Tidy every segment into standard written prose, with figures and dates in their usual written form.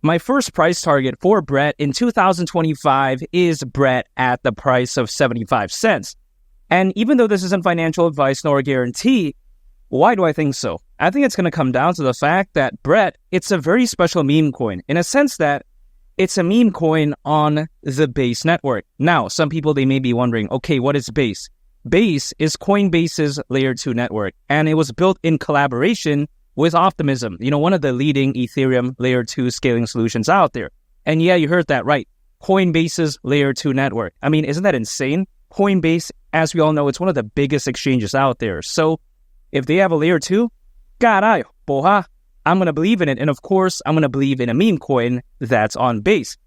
My first price target for BRET in 2025 is BRET at the price of 75 cents. And even though this isn't financial advice nor a guarantee, why do I think so? I think it's going to come down to the fact that BRET, it's a very special meme coin in a sense that it's a meme coin on the Base network. Now, some people, they may be wondering, okay, what is Base? Base is Coinbase's Layer 2 network, and it was built in collaboration with Optimism, one of the leading Ethereum Layer 2 scaling solutions out there. And yeah, you heard that right. Coinbase's Layer 2 network. I mean, isn't that insane? Coinbase, as we all know, it's one of the biggest exchanges out there. So if they have a Layer 2, carajo, porra, I'm going to believe in it. And of course, I'm going to believe in a meme coin that's on Base.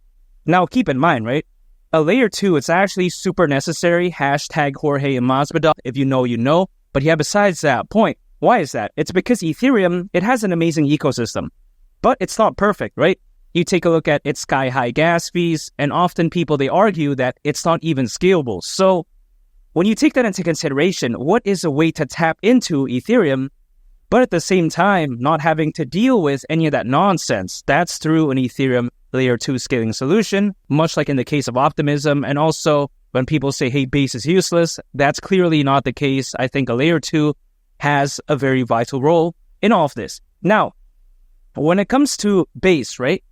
Now, keep in mind, right? A Layer 2, it's actually super necessary. Hashtag Jorge Masvidal. If you know, you know. But yeah, besides that point, why is that? It's because Ethereum, it has an amazing ecosystem, but it's not perfect, right? You take a look at its sky-high gas fees, and often people, they argue that it's not even scalable. So when you take that into consideration, what is a way to tap into Ethereum, but at the same time, not having to deal with any of that nonsense? That's through an Ethereum Layer 2 scaling solution, much like in the case of Optimism. And also, when people say, hey, Base is useless, that's clearly not the case. I think a Layer 2 has a very vital role in all of this. Now, when it comes to Base, right,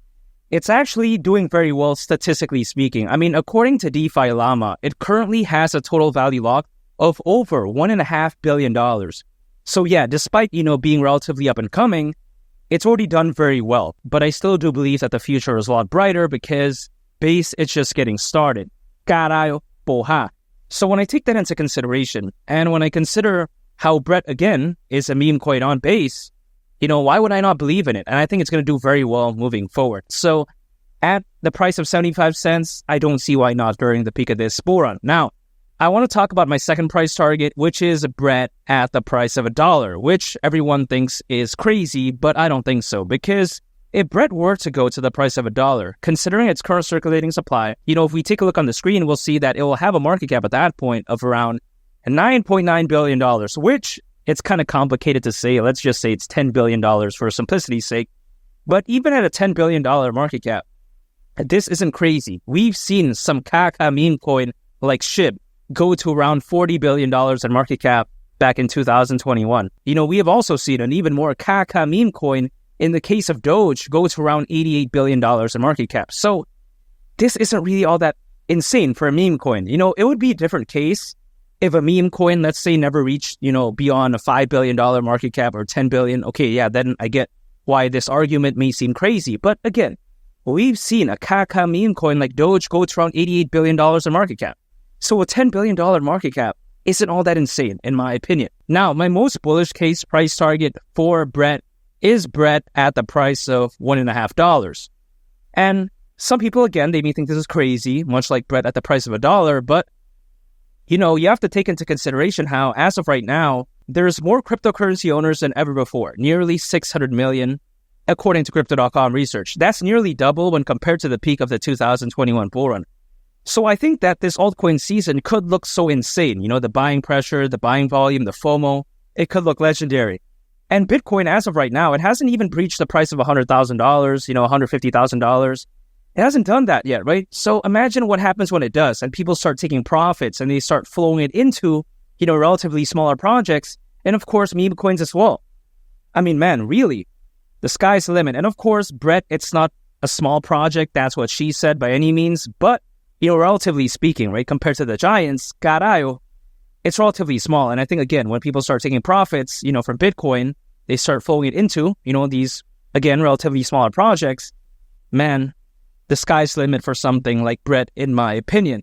it's actually doing very well statistically speaking. I mean, according to DeFi Llama, it currently has a total value lock of over $1.5 billion. So yeah, despite, being relatively up and coming, it's already done very well. But I still do believe that the future is a lot brighter because Base, it's just getting started. Carajo, porra. So when I take that into consideration, and when I consider how BRET, again, is a meme coin on Base, why would I not believe in it? And I think it's going to do very well moving forward. So at the price of 75 cents, I don't see why not during the peak of this bull run. Now, I want to talk about my second price target, which is BRET at the price of $1, which everyone thinks is crazy, but I don't think so. Because if BRET were to go to the price of $1, considering its current circulating supply, if we take a look on the screen, we'll see that it will have a market cap at that point of around $9.9 billion, which it's kind of complicated to say. Let's just say it's $10 billion for simplicity's sake. But even at a $10 billion market cap, this isn't crazy. We've seen some caca meme coin like SHIB go to around $40 billion in market cap back in 2021. We have also seen an even more caca meme coin in the case of Doge go to around $88 billion in market cap. So this isn't really all that insane for a meme coin. It would be a different case if a meme coin, let's say, never reached, beyond a $5 billion market cap or $10 billion. Okay, yeah, then I get why this argument may seem crazy. But again, we've seen a caca meme coin like Doge go to around $88 billion in market cap. So a $10 billion market cap isn't all that insane, in my opinion. Now, my most bullish case price target for BRET is BRET at the price of $1.5. And some people, again, they may think this is crazy, much like BRET at the price of $1, but you have to take into consideration how, as of right now, there's more cryptocurrency owners than ever before, nearly 600 million, according to Crypto.com research. That's nearly double when compared to the peak of the 2021 bull run. So I think that this altcoin season could look so insane. The buying pressure, the buying volume, the FOMO, it could look legendary. And Bitcoin, as of right now, it hasn't even breached the price of $100,000, $150,000. It hasn't done that yet, right? So imagine what happens when it does and people start taking profits and they start flowing it into, relatively smaller projects. And of course, meme coins as well. I mean, man, really, the sky's the limit. And of course, BRET, it's not a small project. That's what she said by any means. But, relatively speaking, right, compared to the giants, carajo, it's relatively small. And I think, again, when people start taking profits, from Bitcoin, they start flowing it into, these, again, relatively smaller projects. Man, the sky's the limit for something like BRET, in my opinion.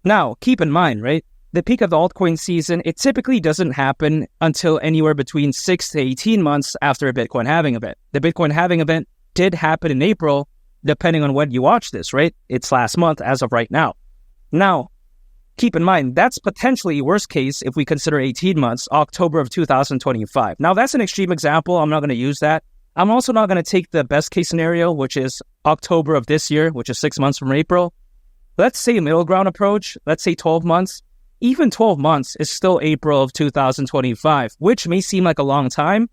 Now, keep in mind, right, the peak of the altcoin season, it typically doesn't happen until anywhere between 6 to 18 months after a Bitcoin halving event. The Bitcoin halving event did happen in April, depending on when you watch this, right? It's last month as of right now. Now, keep in mind, that's potentially worst case if we consider 18 months, October of 2025. Now, that's an extreme example. I'm not going to use that. I'm also not going to take the best case scenario, which is October of this year, which is 6 months from April. Let's say a middle ground approach, let's say 12 months. Even 12 months is still April of 2025, which may seem like a long time,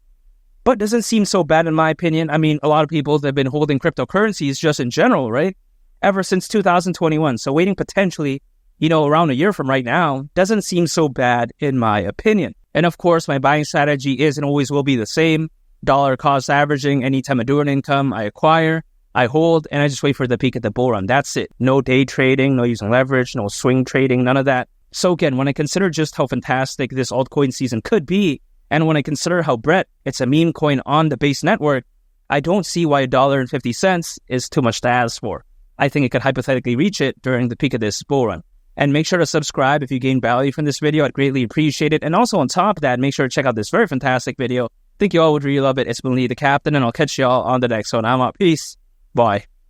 but doesn't seem so bad in my opinion. I mean, a lot of people have been holding cryptocurrencies just in general, right? Ever since 2021. So waiting potentially, around a year from right now doesn't seem so bad in my opinion. And of course, my buying strategy is and always will be the same. Dollar cost averaging. Anytime I do an income, I acquire, I hold, and I just wait for the peak of the bull run. That's it. No day trading, no using leverage, no swing trading, none of that. So again, when I consider just how fantastic this altcoin season could be, and when I consider how Brett, it's a meme coin on the base network, I don't see why $1.50 is too much to ask for. I think it could hypothetically reach it during the peak of this bull run. And make sure to subscribe if you gain value from this video. I'd greatly appreciate it. And also on top of that, make sure to check out this very fantastic video. I think you all would really love it. It's been Lee the Captain, and I'll catch you all on the next one. I'm out. Peace. Bye.